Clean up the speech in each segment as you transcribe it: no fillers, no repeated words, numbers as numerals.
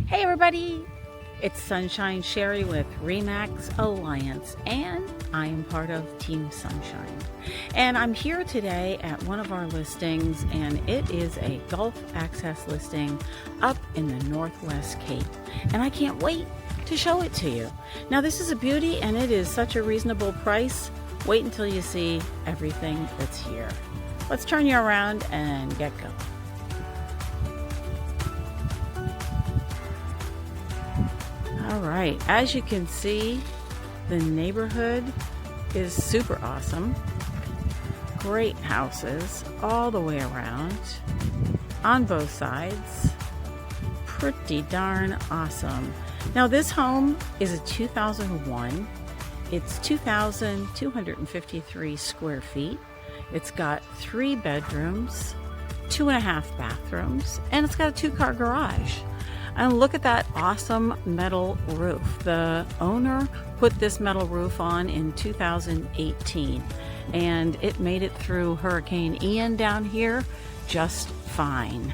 Hey everybody, it's Sunshine Sherry with Remax Alliance, and I am part of Team Sunshine. And I'm here today at one of our listings, and it is a Gulf access listing up in the Northwest Cape. And I can't wait to show it to you. Now this is a beauty and it is such a reasonable price. Wait until you see everything that's here. Let's turn you around and get going. All right, as you can see, the neighborhood is super awesome. Great houses all the way around on both sides. Pretty darn awesome. Now this home is a 2001. It's 2,253 square feet. It's got 3 bedrooms, 2.5 bathrooms, and it's got a 2-car garage. And look at that awesome metal roof. The owner put this metal roof on in 2018, and it made it through Hurricane Ian down here just fine.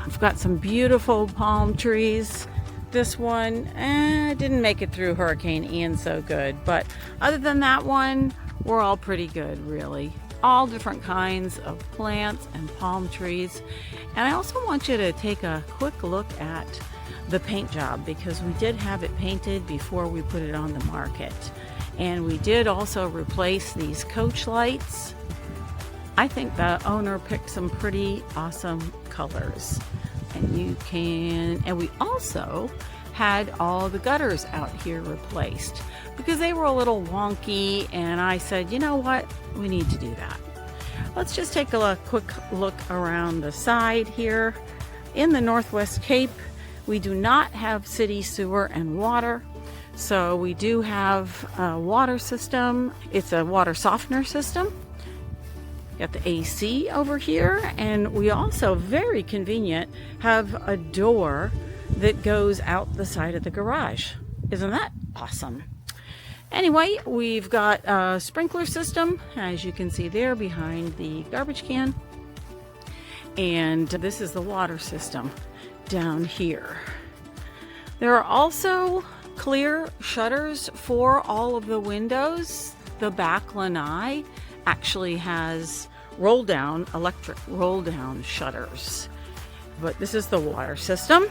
I've got some beautiful palm trees. This one didn't make it through Hurricane Ian so good, but other than that one, we're all pretty good, really. All different kinds of plants and palm trees. And I also want you to take a quick look at the paint job, because we did have it painted before we put it on the market. And we did also replace these coach lights. I think the owner picked some pretty awesome colors. And we also had all the gutters out here replaced because they were a little wonky, and I said, you know what, we need to do that. Let's just take a quick look around the side here. In the Northwest Cape, we do not have city sewer and water, so we do have a water system. It's a water softener system. Got the AC over here, and we also, very convenient, have a door that goes out the side of the garage. Isn't that awesome? Anyway, we've got a sprinkler system, as you can see there behind the garbage can. And this is the water system down here. There are also clear shutters for all of the windows. The back lanai actually has electric roll down shutters. But this is the water system.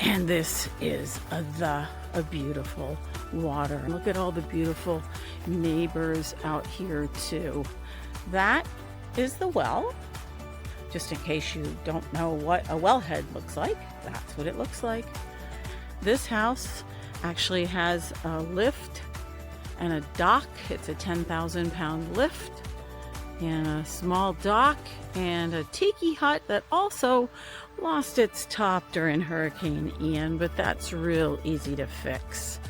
And this is a beautiful water. Look at all the beautiful neighbors out here too. That is the well. Just in case you don't know what a wellhead looks like, that's what it looks like. This house actually has a lift and a dock. It's a 10,000 pound lift and a small dock and a tiki hut that also lost its top during Hurricane Ian, but that's real easy to fix.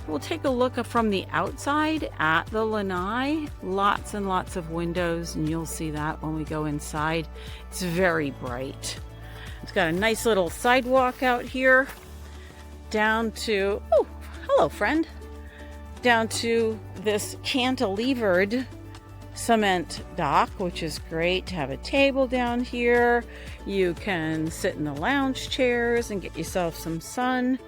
We'll take a look from the outside at the lanai. Lots and lots of windows, and you'll see that when we go inside. It's very bright. It's got a nice little sidewalk out here down to, oh, hello friend, down to this cantilevered cement dock, which is great to have a table down here. You can sit in the lounge chairs and get yourself some sun.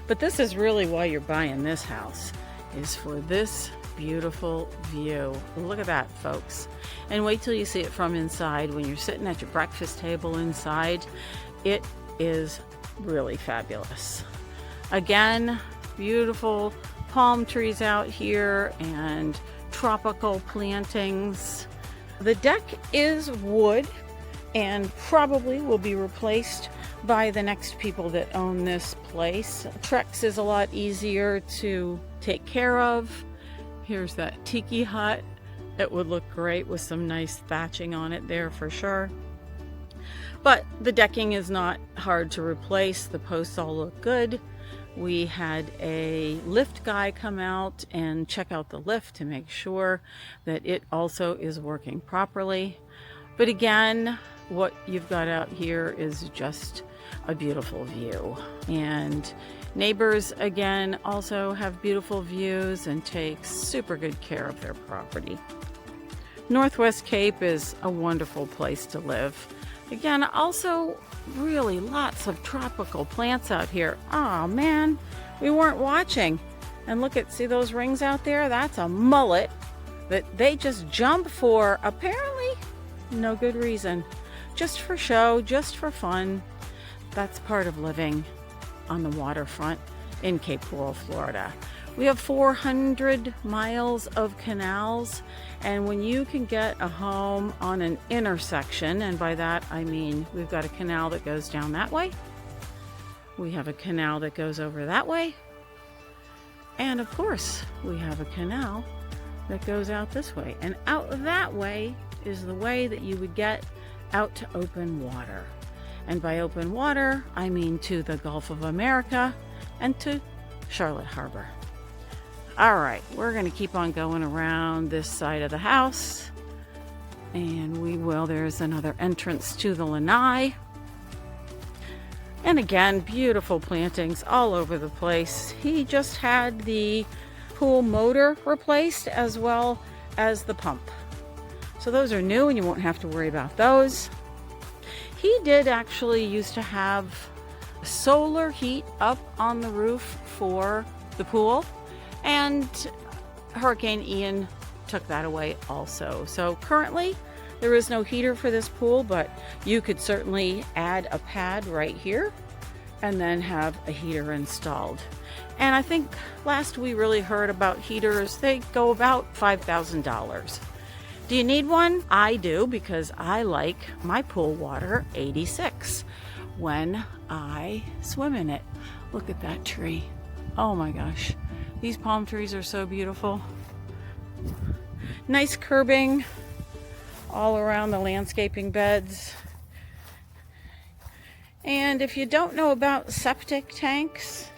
But this is really why you're buying this house, is for this beautiful view. Look at that, folks. And wait till you see it from inside. When you're sitting at your breakfast table inside, it is really fabulous. Again, beautiful palm trees out here and tropical plantings. The deck is wood and probably will be replaced by the next people that own this place. Trex is a lot easier to take care of. Here's that tiki hut. It would look great with some nice thatching on it there for sure. But the decking is not hard to replace. The posts all look good. We had a lift guy come out and check out the lift to make sure that it also is working properly. But again, what you've got out here is just a beautiful view. And neighbors, again, also have beautiful views and take super good care of their property. Northwest Cape is a wonderful place to live. Again, also really lots of tropical plants out here. Oh man, we weren't watching. And look at, see those rings out there? That's a mullet that they just jump for, apparently no good reason. Just for show, just for fun. That's part of living on the waterfront in Cape Coral, Florida. We have 400 miles of canals, and when you can get a home on an intersection, and by that I mean we've got a canal that goes down that way, we have a canal that goes over that way, and of course we have a canal that goes out this way. And out that way is the way that you would get out to open water. And by open water, I mean to the Gulf of America and to Charlotte Harbor. All right, we're going to keep on going around this side of the house. And we will, there's another entrance to the lanai. And again, beautiful plantings all over the place. He just had the pool motor replaced as well as the pump. So those are new and you won't have to worry about those. He did actually used to have solar heat up on the roof for the pool, and Hurricane Ian took that away also. So currently there is no heater for this pool, but you could certainly add a pad right here and then have a heater installed. And I think last we really heard about heaters, they go about $5,000. Do you need one? I do, because I like my pool water 86 when I swim in it. Look at that tree. Oh my gosh. These palm trees are so beautiful. Nice curbing all around the landscaping beds. And if you don't know about septic tanks,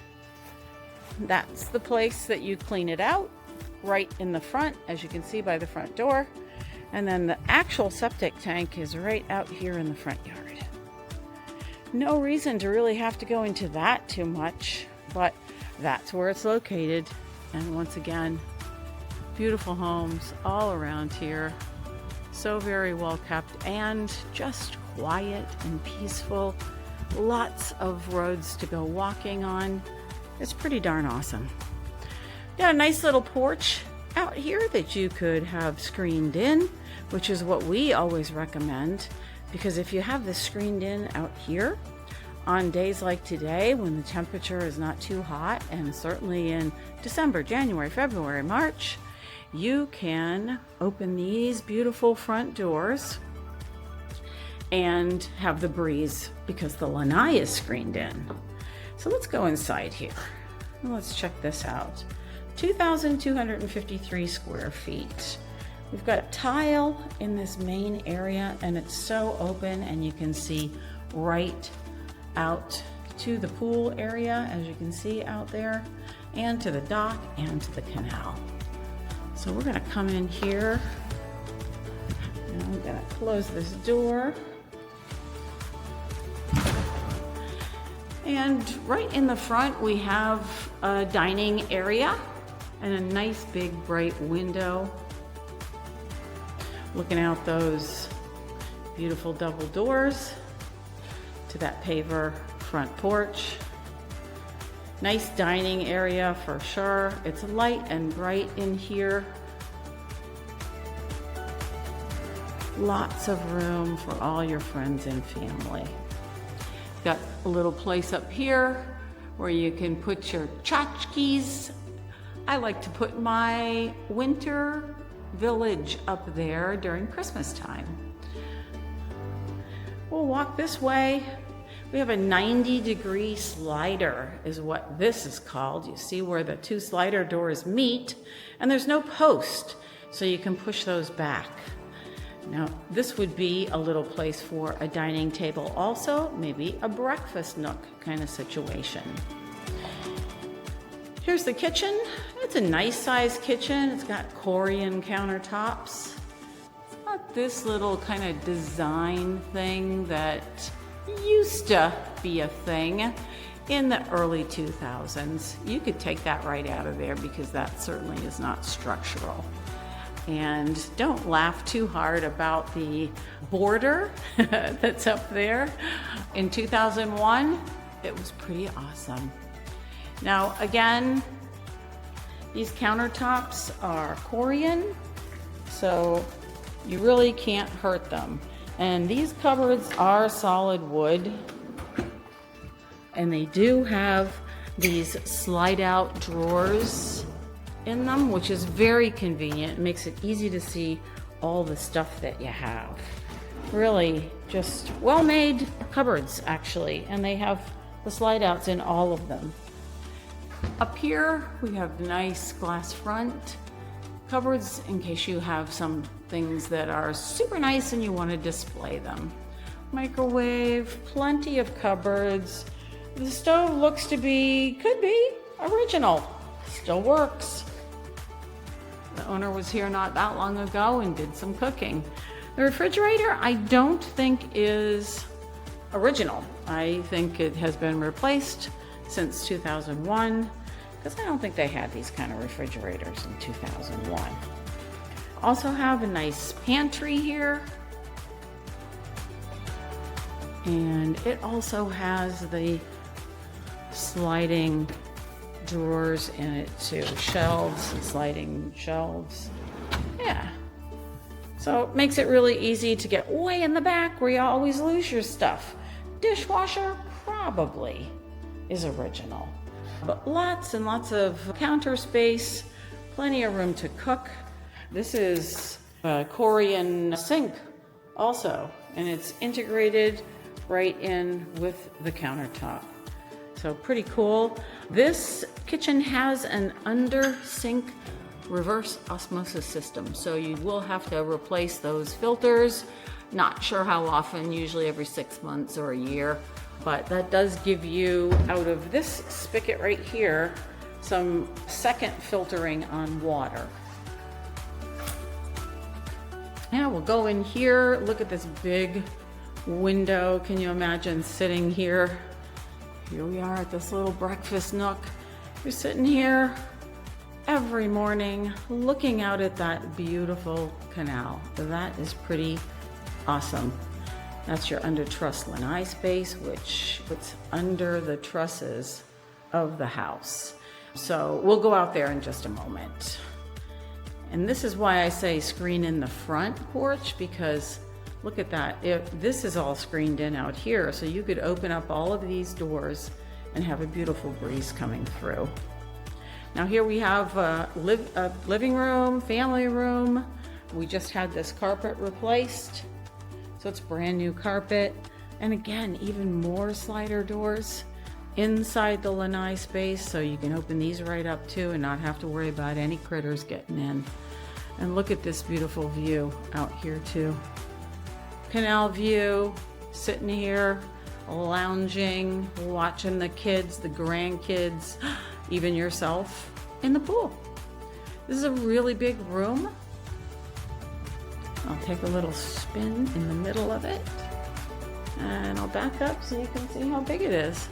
that's the place that you clean it out, right in the front, as you can see by the front door. And then the actual septic tank is right out here in the front yard. No reason to really have to go into that too much, but that's where it's located. And once again, beautiful homes all around here. So very well kept and just quiet and peaceful. Lots of roads to go walking on. It's pretty darn awesome. Got a nice little porch out here that you could have screened in, which is what we always recommend, because if you have this screened in out here on days like today when the temperature is not too hot, and certainly in December, January, February, March, you can open these beautiful front doors and have the breeze because the lanai is screened in. So let's go inside here and let's check this out. 2,253 square feet. We've got tile in this main area and it's so open, and you can see right out to the pool area, as you can see out there, and to the dock and to the canal. So we're gonna come in here and I'm gonna close this door. And right in the front, we have a dining area and a nice big bright window. Looking out those beautiful double doors to that paver front porch. Nice dining area for sure. It's light and bright in here. Lots of room for all your friends and family. Got a little place up here where you can put your tchotchkes. I like to put my winter village up there during Christmas time. We'll walk this way. We have a 90-degree slider is what this is called. You see where the two slider doors meet, and there's no post, so you can push those back. Now, this would be a little place for a dining table also, maybe a breakfast nook kind of situation. Here's the kitchen. It's a nice sized kitchen. It's got Corian countertops. It's got this little kind of design thing that used to be a thing in the early 2000s. You could take that right out of there because that certainly is not structural. And don't laugh too hard about the border that's up there. In 2001, it was pretty awesome. Now again, these countertops are Corian, so you really can't hurt them. And these cupboards are solid wood, and they do have these slide out drawers in them, which is very convenient. It makes it easy to see all the stuff that you have. Really just well-made cupboards actually, and they have the slide outs in all of them. Up here we have nice glass front cupboards in case you have some things that are super nice and you want to display them. Microwave, plenty of cupboards. The stove looks to be, could be original, still works. The owner was here not that long ago and did some cooking. The refrigerator I don't think is original. I think it has been replaced since 2001, because I don't think they had these kind of refrigerators in 2001. Also have a nice pantry here. And it also has the sliding drawers in it too. Shelves and sliding shelves. Yeah. So it makes it really easy to get way in the back where you always lose your stuff. Dishwasher probably is original. But lots and lots of counter space, plenty of room to cook. This is a Corian sink also, and it's integrated right in with the countertop. So pretty cool. This kitchen has an under sink reverse osmosis system, so you will have to replace those filters. Not sure how often, usually every 6 months or a year, but that does give you, out of this spigot right here, some second filtering on water. Now we'll go in here, look at this big window. Can you imagine sitting here? Here we are at this little breakfast nook. You're sitting here every morning looking out at that beautiful canal. That is pretty awesome. That's your under truss lanai space, which puts under the trusses of the house. So we'll go out there in just a moment. And this is why I say screen in the front porch, because look at that. This is all screened in out here, so you could open up all of these doors and have a beautiful breeze coming through. Now here we have a living room, family room. We just had this carpet replaced, so it's brand new carpet. And again, even more slider doors inside the lanai space, so you can open these right up too and not have to worry about any critters getting in. And look at this beautiful view out here too. Canal view, sitting here, lounging, watching the kids, the grandkids, even yourself in the pool. This is a really big room. I'll take a little spin in the middle of it, and I'll back up so you can see how big it is.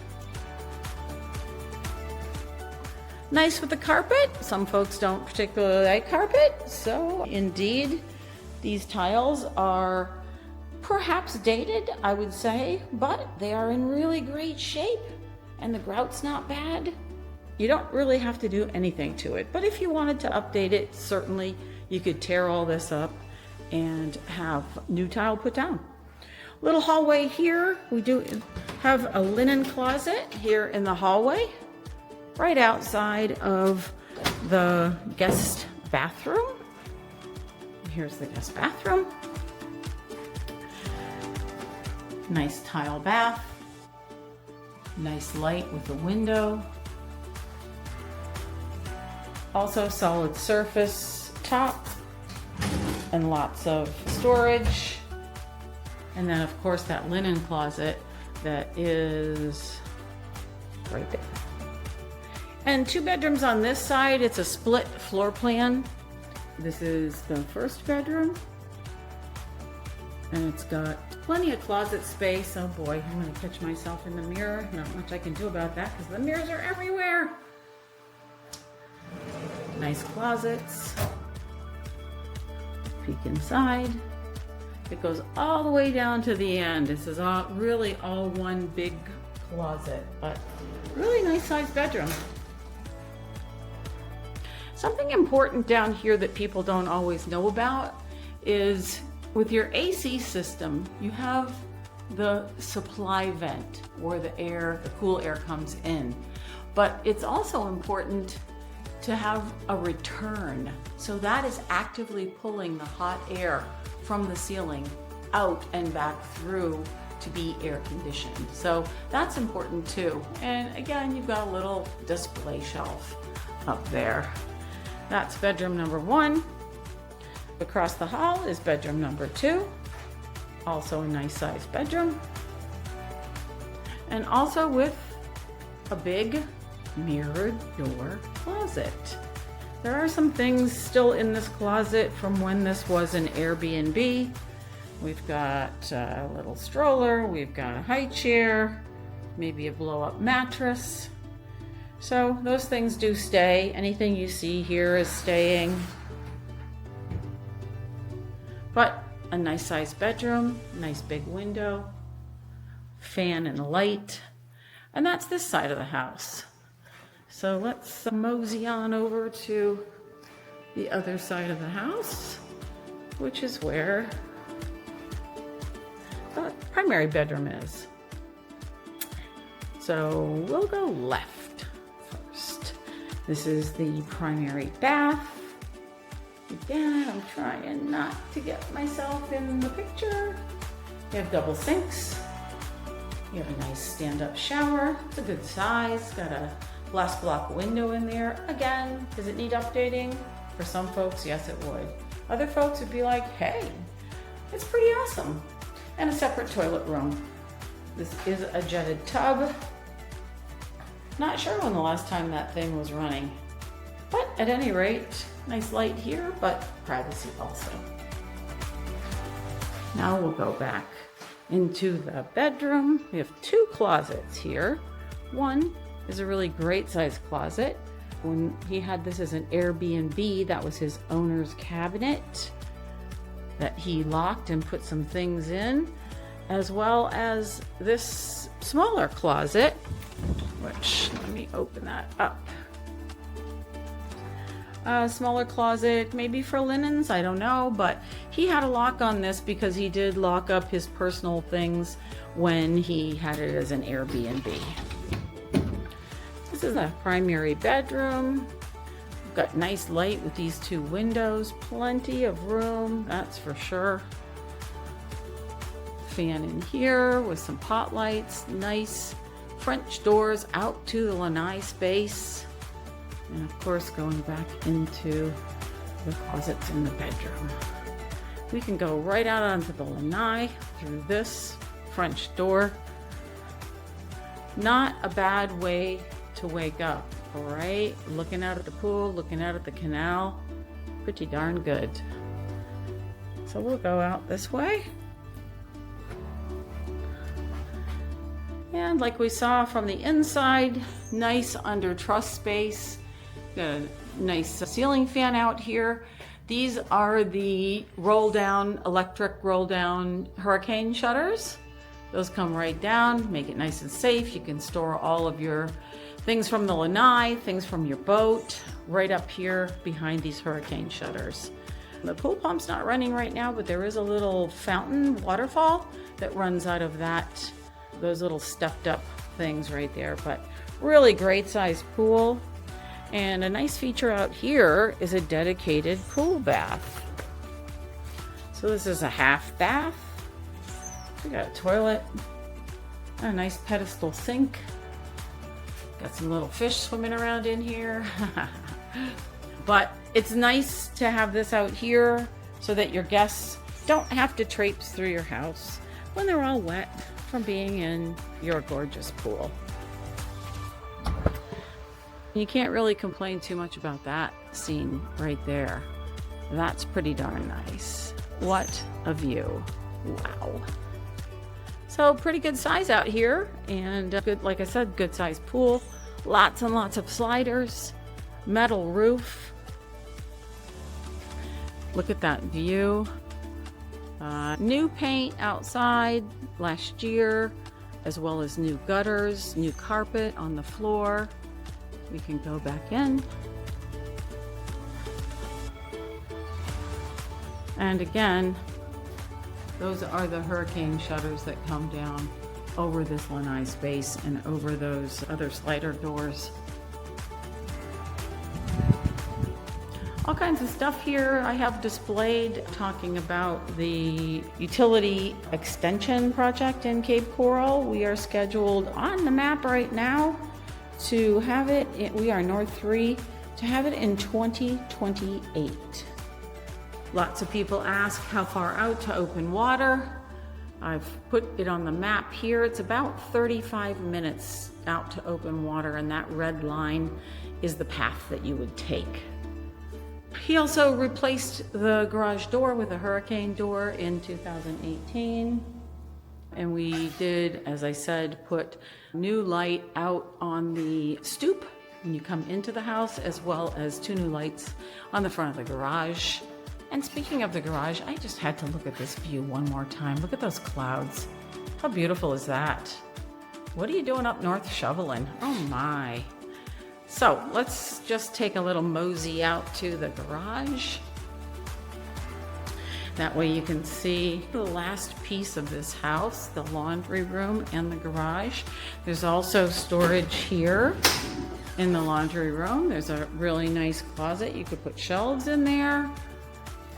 Nice with the carpet. Some folks don't particularly like carpet, so indeed these tiles are perhaps dated, I would say, but they are in really great shape and the grout's not bad. You don't really have to do anything to it, but if you wanted to update it, certainly you could tear all this up and have new tile put down. Little hallway here. We do have a linen closet here in the hallway, right outside of the guest bathroom. Here's the guest bathroom. Nice tile bath. Nice light with the window. Also solid surface top and lots of storage. And then of course that linen closet that is right there. And 2 bedrooms on this side. It's a split floor plan. This is the first bedroom. And it's got plenty of closet space. Oh boy, I'm gonna catch myself in the mirror. Not much I can do about that because the mirrors are everywhere. Nice closets. peek inside. It goes all the way down to the end. This is really all one big closet, but really nice sized bedroom. Something important down here that people don't always know about is with your AC system, you have the supply vent where the cool air comes in. But it's also important to have a return. So that is actively pulling the hot air from the ceiling out and back through to be air conditioned. So that's important too. And again, you've got a little display shelf up there. That's bedroom number 1. Across the hall is bedroom number 2. Also a nice sized bedroom. And also with a big mirrored door closet. There are some things still in this closet from when this was an Airbnb. We've got a little stroller, we've got a high chair, maybe a blow-up mattress. So those things do stay. Anything you see here is staying. But a nice sized bedroom, nice big window, fan and light. And that's this side of the house. So let's mosey on over to the other side of the house, which is where the primary bedroom is. So we'll go left first. This is the primary bath. Again, I'm trying not to get myself in the picture. You have double sinks. You have a nice stand-up shower. It's a good size. Got a glass block window in there. Again, does it need updating? For some folks, yes it would. Other folks would be like, hey, it's pretty awesome. And a separate toilet room. This is a jetted tub. Not sure when the last time that thing was running. But at any rate, nice light here, but privacy also. Now we'll go back into the bedroom. We have 2 closets here. One is a really great sized closet. When he had this as an Airbnb, that was his owner's cabinet that he locked and put some things in, as well as this smaller closet, which, let me open that up. A smaller closet, maybe for linens, I don't know, but he had a lock on this because he did lock up his personal things when he had it as an Airbnb. This is a primary bedroom. We've got nice light with these 2 windows, plenty of room, that's for sure. Fan in here with some pot lights, nice French doors out to the lanai space. And of course, going back into the closets in the bedroom. We can go right out onto the lanai through this French door. Not a bad way to wake up, all right? Looking out at the pool, looking out at the canal, pretty darn good. So we'll go out this way. And like we saw from the inside, nice under truss space. Got a nice ceiling fan out here. These are the electric roll down hurricane shutters. Those come right down, make it nice and safe. You can store all of your things from the lanai, things from your boat, right up here behind these hurricane shutters. The pool pump's not running right now, but there is a little fountain waterfall that runs out of those little stepped up things right there. But really great sized pool. And a nice feature out here is a dedicated pool bath. So this is a half bath. We got a toilet, a nice pedestal sink. Got some little fish swimming around in here. But it's nice to have this out here so that your guests don't have to traipse through your house when they're all wet from being in your gorgeous pool. You can't really complain too much about that scene right there. That's pretty darn nice. What a view. Wow. So pretty good size out here, and good, like I said, good size pool. Lots and lots of sliders, metal roof. Look at that view. New paint outside last year, as well as new gutters, new carpet on the floor. We can go back in. And again, those are the hurricane shutters that come down over this lanai space and over those other slider doors. All kinds of stuff here I have displayed talking about the utility extension project in Cape Coral. We are scheduled on the map right now to have it, we are North 3, to have it in 2028. Lots of people ask how far out to open water. I've put it on the map here. It's about 35 minutes out to open water, and that red line is the path that you would take. He also replaced the garage door with a hurricane door in 2018. And we did, as I said, put new light out on the stoop when you come into the house, as well as 2 new lights on the front of the garage. And speaking of the garage, I just had to look at this view one more time. Look at those clouds. How beautiful is that? What are you doing up north shoveling? Oh my. So let's just take a little mosey out to the garage. That way you can see the last piece of this house, the laundry room and the garage. There's also storage here in the laundry room. There's a really nice closet. You could put shelves in there.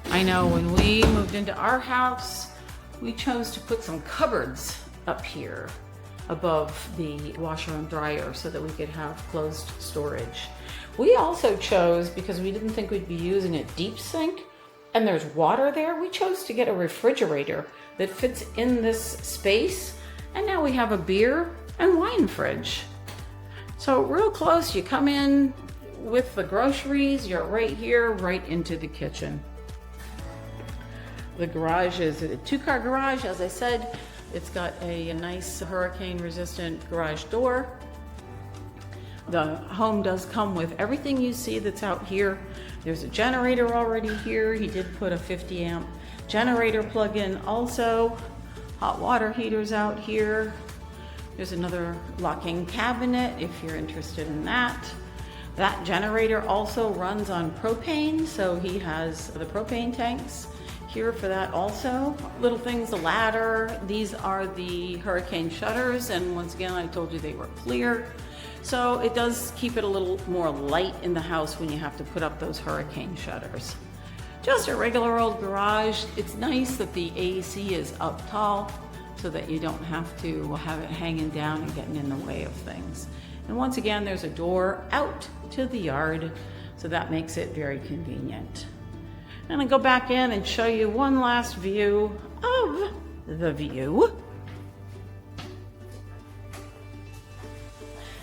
I know when we moved into our house, we chose to put some cupboards up here above the washer and dryer so that we could have closed storage. We also chose, because we didn't think we'd be using a deep sink and there's water there, we chose to get a refrigerator that fits in this space. And now we have a beer and wine fridge. So real close, you come in with the groceries, you're right here, right into the kitchen. The garage is a 2-car garage, as I said. It's got a nice hurricane-resistant garage door. The home does come with everything you see that's out here. There's a generator already here. He did put a 50-amp generator plug-in also. Hot water heaters out here. There's another locking cabinet if you're interested in that. That generator also runs on propane, so he has the propane tanks here for that also. Little things, the ladder. These are the hurricane shutters, and once again, I told you they were clear. So it does keep it a little more light in the house when you have to put up those hurricane shutters. Just a regular old garage. It's nice that the AC is up tall so that you don't have to have it hanging down and getting in the way of things. And once again, there's a door out to the yard, so that makes it very convenient. I'm gonna go back in and show you one last view of the view.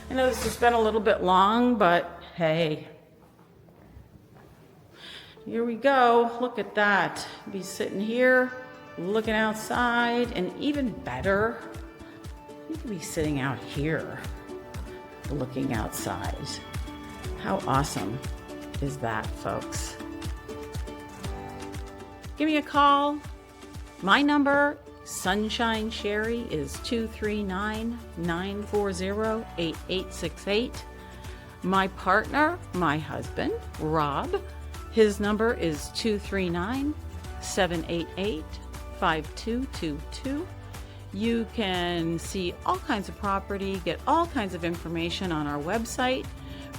I know this has been a little bit long, but hey, here we go. Look at that. Be sitting here, looking outside, and even better, you could be sitting out here, looking outside. How awesome is that, folks? Give me a call. My number, Sunshine Sherry, is 239-940-8868. My partner, my husband, Rob, his number is 239-788-5222. You can see all kinds of property, get all kinds of information on our website,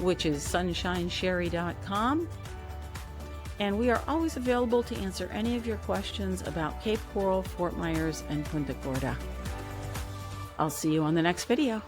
which is sunshinesherry.com. And we are always available to answer any of your questions about Cape Coral, Fort Myers, and Punta Gorda. I'll see you on the next video.